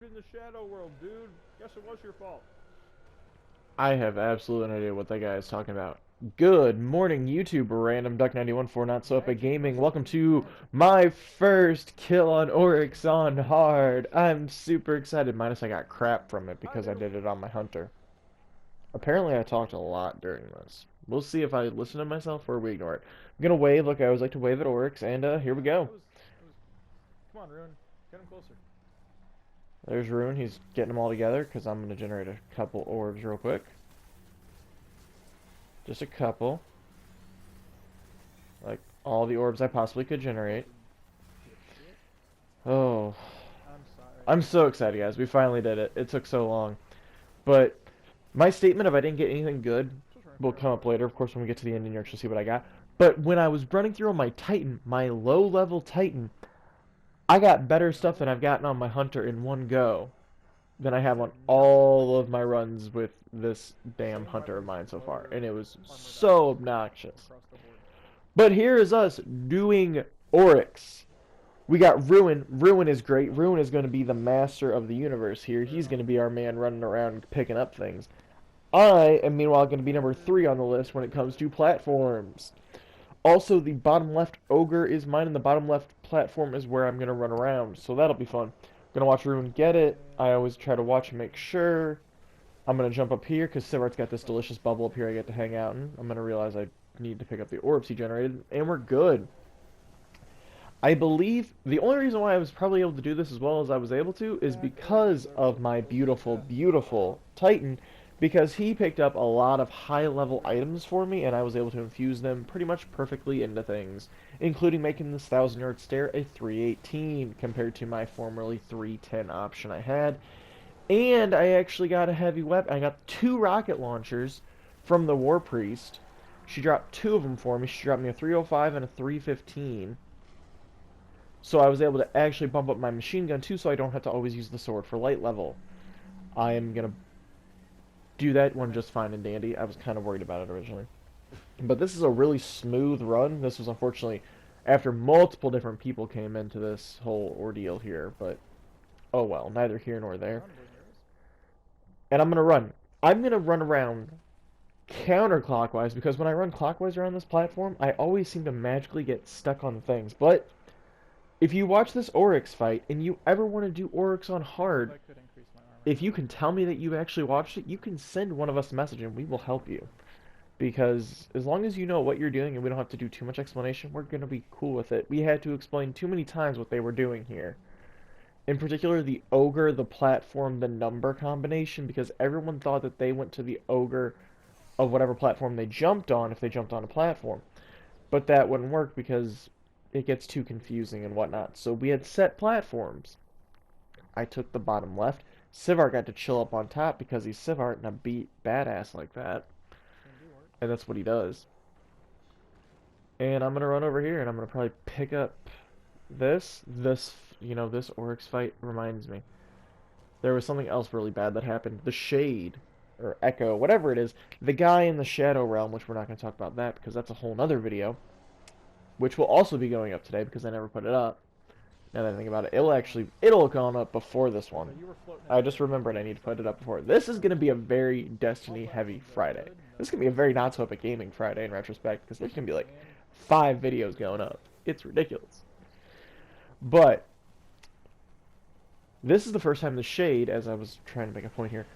in the shadow world, dude. Guess it was your fault. I have absolutely no idea what that guy is talking about. Good morning, YouTube. Random Duck 91 for Not So Epic Gaming. Welcome to my first kill on Oryx on hard. I'm super excited. Minus I got crap from it because I did it on my hunter. Apparently I talked a lot during this. We'll see if I listen to myself or we ignore it. I'm gonna wave like I always like to wave at Oryx, and here we go. Come on, Ruin. Get him closer. There's Rune. He's getting them all together because I'm gonna generate a couple orbs real quick. Just a couple. Like all the orbs I possibly could generate. Oh, I'm sorry. I'm so excited, guys. We finally did it. It took so long. But my statement of I didn't get anything good will come up later, of course, when we get to the ending, you'll actually see what I got. But when I was running through on my Titan, my low-level Titan, I got better stuff than I've gotten on my Hunter in one go than I have on all of my runs with this damn Hunter of mine so far. And it was so obnoxious. But here is us doing Oryx. We got Ruin. Ruin is great. Ruin is going to be the master of the universe here. He's going to be our man running around picking up things. I am meanwhile going to be number 3 on the list when it comes to platforms. Also, the bottom left ogre is mine, and the bottom left platform is where I'm going to run around. So that'll be fun. I'm going to watch Ruin get it. I always try to watch and make sure. I'm going to jump up here because Sivart's got this delicious bubble up here I get to hang out in. I'm going to realize I need to pick up the orbs he generated, and we're good. I believe the only reason why I was probably able to do this as well as I was able to is because of my beautiful, beautiful Titan, because he picked up a lot of high-level items for me, and I was able to infuse them pretty much perfectly into things, including making this 1,000-yard stare a 318 compared to my formerly 310 option I had. And I actually got a heavy weapon. I got 2 rocket launchers from the War Priest. She dropped 2 of them for me. She dropped me a 305 and a 315. So I was able to actually bump up my machine gun too, so I don't have to always use the sword for light level. I am going to do that one just fine and dandy. I was kind of worried about it originally. But this is a really smooth run. This was unfortunately after multiple different people came into this whole ordeal here, but oh well, neither here nor there. And I'm going to run. I'm going to run around counterclockwise because when I run clockwise around this platform, I always seem to magically get stuck on things. But if you watch this Oryx fight and you ever want to do Oryx on hard, if you can tell me that you actually watched it, you can send one of us a message and we will help you. Because as long as you know what you're doing and we don't have to do too much explanation, we're going to be cool with it. We had to explain too many times what they were doing here. In particular, the ogre, the platform, the number combination, because everyone thought that they went to the ogre of whatever platform they jumped on if they jumped on a platform. But that wouldn't work because it gets too confusing and whatnot. So we had set platforms. I took the bottom left. Sivart got to chill up on top because he's Sivart and a beat badass like that. And that's what he does. And I'm going to run over here and I'm going to probably pick up this. This Oryx fight reminds me. There was something else really bad that happened. The Shade, or Echo, whatever it is. The guy in the Shadow Realm, which we're not going to talk about that because that's a whole nother video. Which will also be going up today because I never put it up. Now that I think about it, it'll have gone up before this one. I just remembered I need to put it up before. This is going to be a very Destiny-heavy Friday. This is going to be a very not-so-epic gaming Friday in retrospect, because there's going to be like 5 videos going up. It's ridiculous. But this is the first time the Shade, as I was trying to make a point here,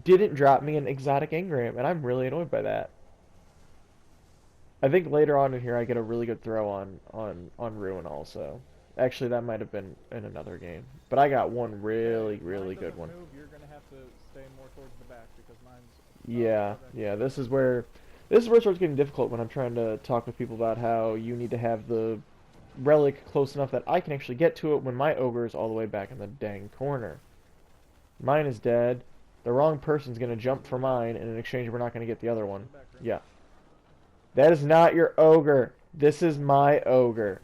didn't drop me an exotic engram, and I'm really annoyed by that. I think later on in here I get a really good throw on Ruin also. Actually, that might have been in another game. But I got one really, really good one. You're gonna have to stay more towards the back because mine's. Yeah. This is where it starts getting difficult when I'm trying to talk with people about how you need to have the relic close enough that I can actually get to it when my ogre is all the way back in the dang corner. Mine is dead. The wrong person's gonna jump for mine, and in exchange we're not gonna get the other one. Yeah. That is not your ogre. This is my ogre.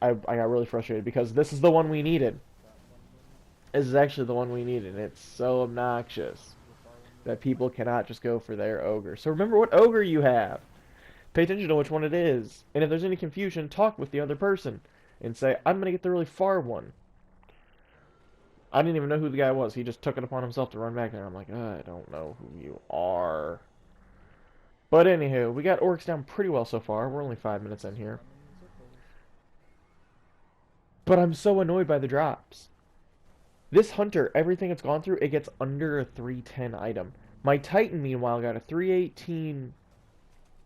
I got really frustrated because this is the one we needed. This is actually the one we needed. And it's so obnoxious that people cannot just go for their ogre. So remember what ogre you have. Pay attention to which one it is. And if there's any confusion, talk with the other person. And say, I'm going to get the really far one. I didn't even know who the guy was. He just took it upon himself to run back there. I'm like, I don't know who you are. But anywho, we got Oryx down pretty well so far. We're only 5 minutes in here. But I'm so annoyed by the drops. This hunter, everything it's gone through, it gets under a 310 item. My Titan, meanwhile, got a 318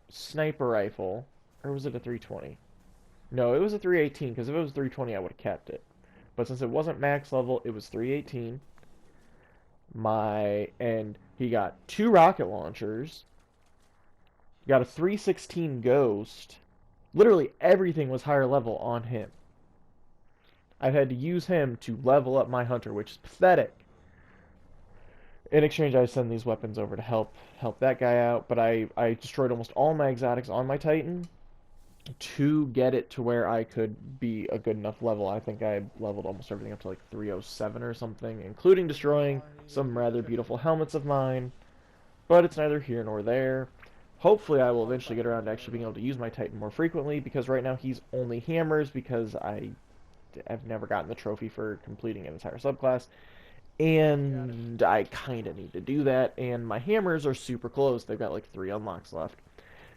sniper rifle. Or was it a 320? No, it was a 318, because if it was 320, I would have kept it. But since it wasn't max level, it was 318. And he got 2 rocket launchers. Got a 316 ghost. Literally everything was higher level on him. I've had to use him to level up my hunter, which is pathetic. In exchange, I send these weapons over to help that guy out, but I destroyed almost all my exotics on my Titan to get it to where I could be a good enough level. I think I leveled almost everything up to like 307 or something, including destroying some rather beautiful helmets of mine, but it's neither here nor there. Hopefully I will eventually get around to actually being able to use my Titan more frequently, because right now he's only hammers, because I've never gotten the trophy for completing an entire subclass, and I kind of need to do that, and my hammers are super close. They've got like 3 unlocks left,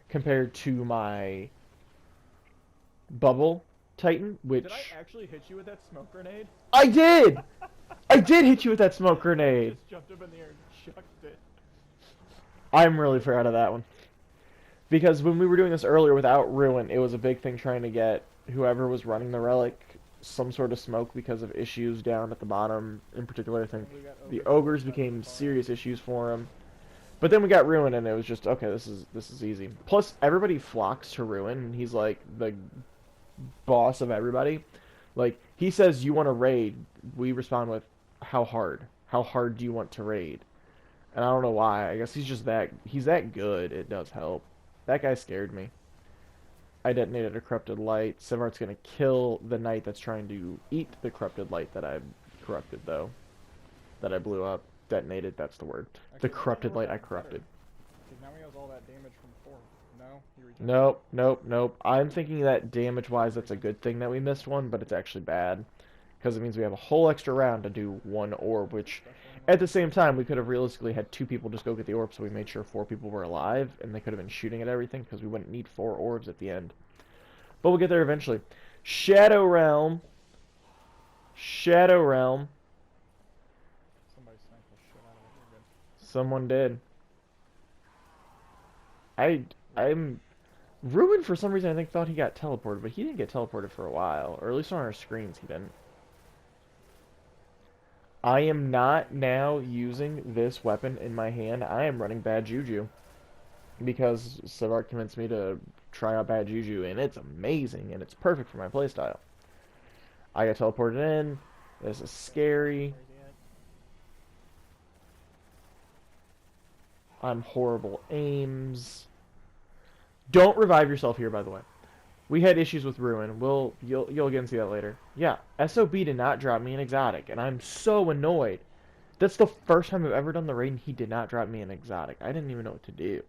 compared to my bubble Titan, which... Did I actually hit you with that smoke grenade? I did! I did hit you with that smoke grenade! Just jumped up in the air and chucked it. I'm really proud of that one. Because when we were doing this earlier without Ruin, it was a big thing trying to get whoever was running the relic some sort of smoke because of issues down at the bottom. In particular, I think the ogres became serious issues for him. But then we got Ruin, and it was just, okay, this is easy. Plus, everybody flocks to Ruin, and he's like the boss of everybody. Like, he says, you want to raid, we respond with, how hard? How hard do you want to raid? And I don't know why. I guess he's that good. It does help. That guy scared me. I detonated a corrupted light. Sivart's gonna kill the knight that's trying to eat the corrupted light that I corrupted, though. That I blew up. Detonated, that's the word. The corrupted light I corrupted. Now he has all that damage from before. No? Nope. I'm thinking that damage-wise, that's a good thing that we missed one, but it's actually bad. Because it means we have a whole extra round to do 1 orb, which, at the same time, we could have realistically had 2 people just go get the orb, so we made sure 4 people were alive, and they could have been shooting at everything, because we wouldn't need 4 orbs at the end. But we'll get there eventually. Shadow Realm. Shadow Realm. Somebody sniped the shit out of it. Someone did. I'm... Ruben, for some reason, I think, thought he got teleported, but he didn't get teleported for a while. Or at least on our screens, he didn't. I am not now using this weapon in my hand. I am running Bad Juju. Because Savart convinced me to try out Bad Juju, and it's amazing, and it's perfect for my playstyle. I got teleported in. This is scary. I'm horrible aims. Don't revive yourself here, by the way. We had issues with Ruin. You'll again see that later. Yeah, SOB did not drop me an exotic, and I'm so annoyed. That's the first time I've ever done the raid, and he did not drop me an exotic. I didn't even know what to do.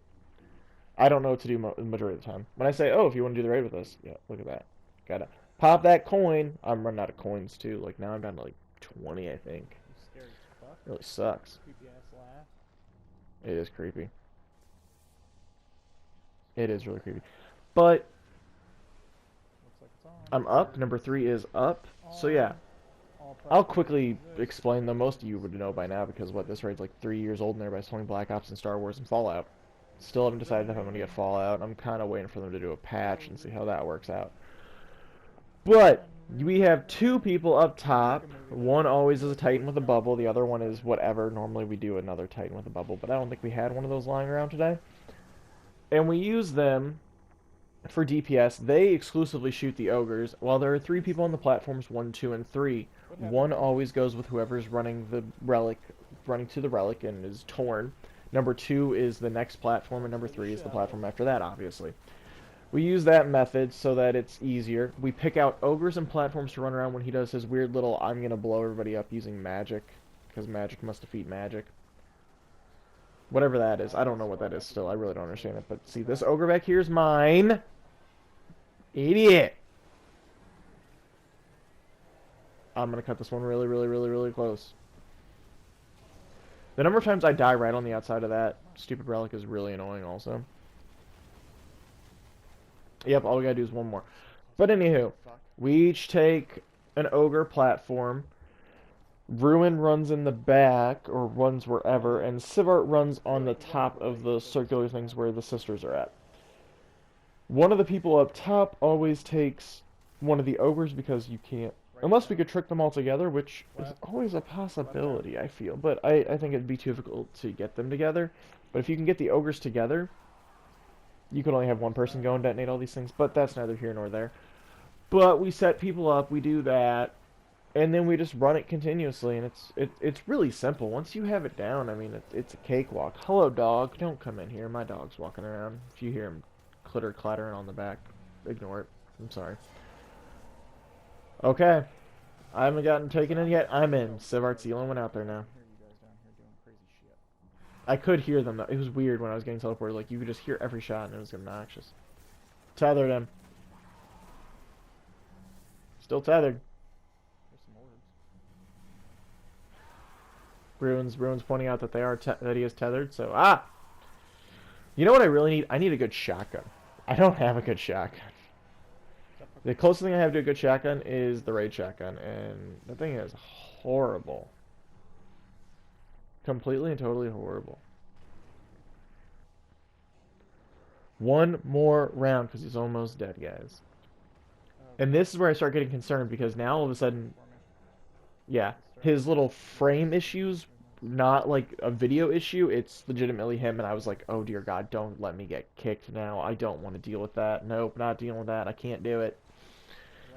I don't know what to do the majority of the time. When I say, oh, if you want to do the raid with us, yeah, look at that. Gotta pop that coin. I'm running out of coins, too. Like, now I'm down to, like, 20, I think. Scary as fuck. It really sucks. Creepy ass laugh. It is creepy. It is really creepy. But Looks like it's on. I'm up. Number 3 is up. So yeah, I'll quickly explain them. Most of you would know by now because this raid's like 3 years old and everybody's playing Black Ops and Star Wars and Fallout. Still haven't decided if I'm going to get Fallout. I'm kind of waiting for them to do a patch and see how that works out. But we have 2 people up top. One always is a Titan with a bubble. The other one is whatever. Normally we do another Titan with a bubble, but I don't think we had one of those lying around today. And we use them for DPS. They exclusively shoot the ogres. While there are 3 people on the platforms, 1, 2, and 3, one always goes with whoever's running the relic, running to the relic and is torn. Number 2 is the next platform, and number 3 is the platform after that, obviously. We use that method so that it's easier. We pick out ogres and platforms to run around when he does his weird little I'm gonna blow everybody up using magic, because magic must defeat magic. Whatever that is. I don't know what that is still. I really don't understand it. But see, this ogre back here is mine. Idiot. I'm gonna cut this one really, really, really, really close. The number of times I die right on the outside of that stupid relic is really annoying also. Yep, all we gotta do is one more. But anywho, we each take an ogre platform. Ruin runs in the back, or runs wherever, and Sivart runs on the top of the circular things where the sisters are at. One of the people up top always takes one of the ogres because you can't, unless we could trick them all together, which is always a possibility, I feel. But I think it'd be too difficult to get them together. But if you can get the ogres together, you can only have one person go and detonate all these things, but that's neither here nor there. But we set people up, we do that, and then we just run it continuously, and it's really simple. Once you have it down, I mean, it's a cakewalk. Hello, dog. Don't come in here. My dog's walking around. If you hear him clattering on the back, ignore it. I'm sorry. Okay. I haven't gotten taken in yet. I'm in. Sivart's the only one out there now. I could hear them, though. It was weird when I was getting teleported. Like, you could just hear every shot, and it was obnoxious. Tethered him. Still tethered. Ruin's pointing out that that he is tethered, so... Ah! You know what I really need? I need a good shotgun. I don't have a good shotgun. The closest thing I have to a good shotgun is the raid shotgun, and the thing is horrible. Completely and totally horrible. One more round, because he's almost dead, guys. And this is where I start getting concerned, because now all of a sudden... Yeah, his little frame issues, not like a video issue, it's legitimately him, and I was like, oh dear God, don't let me get kicked now. I don't want to deal with that. Nope, not dealing with that. I can't do it.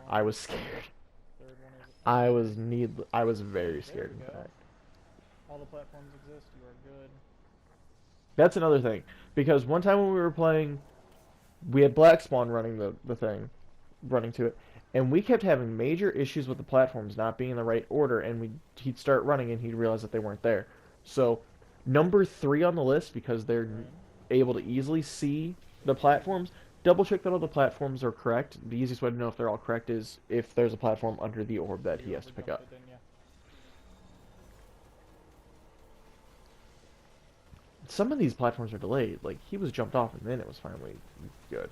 I was scared. I was very scared, in fact. All the platforms exist, you are good. That's another thing, because one time when we were playing, we had Black Spawn running the thing, running to it, and we kept having major issues with the platforms not being in the right order, and he'd start running and he'd realize that they weren't there. So, number 3 on the list, because they're able to easily see the platforms, double check that all the platforms are correct. The easiest way to know if they're all correct is if there's a platform under the orb that he has to pick up. Some of these platforms are delayed. Like, he was jumped off and then it was finally good.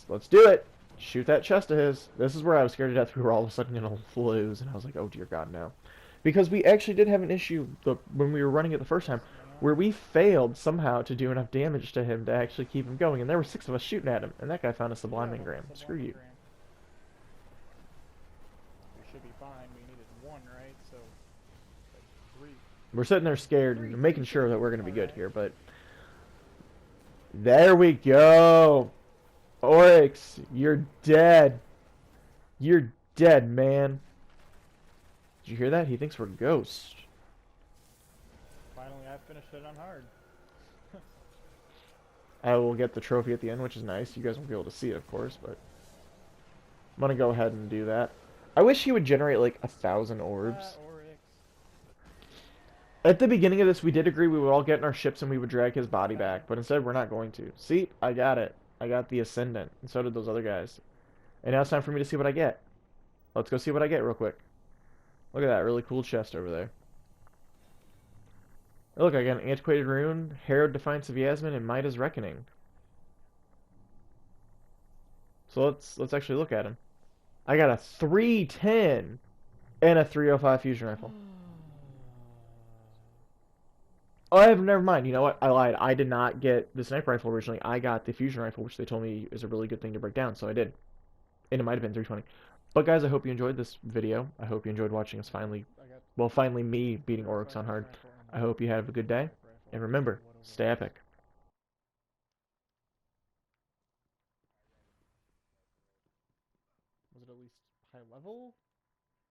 Let's do it. Shoot that chest of his. This is where I was scared to death. We were all of a sudden gonna lose, and I was like, oh dear God, no. Because we actually did have an issue when we were running it the first time, where we failed somehow to do enough damage to him to actually keep him going, and there were 6 of us shooting at him, and that guy found a Sublime Engram. Screw you. We should be fine. We needed 1, right? So, 3. We're sitting there scared and making sure that we're gonna be good here, but there we go. Oryx, you're dead. You're dead, man. Did you hear that? He thinks we're ghosts. Finally, I finished it on hard. I will get the trophy at the end, which is nice. You guys won't be able to see it, of course, but I'm gonna go ahead and do that. I wish he would generate like 1,000 orbs. At the beginning of this, we did agree we would all get in our ships and we would drag his body back, but instead we're not going to. See, I got it. I got the Ascendant, and so did those other guys. And now it's time for me to see what I get. Let's go see what I get real quick. Look at that really cool chest over there. Oh, look, I got an Antiquated Rune, Herald Defiance of Yasmin, and Midas Reckoning. So let's actually look at him. I got a 310 and a 305 fusion rifle. Oh, never mind. You know what? I lied. I did not get the sniper rifle originally. I got the fusion rifle, which they told me is a really good thing to break down, so I did. And it might have been 320. But guys, I hope you enjoyed this video. I hope you enjoyed watching us finally me beating Oryx on hard. I hope you have a good day. And remember, stay epic. Was it at least high level?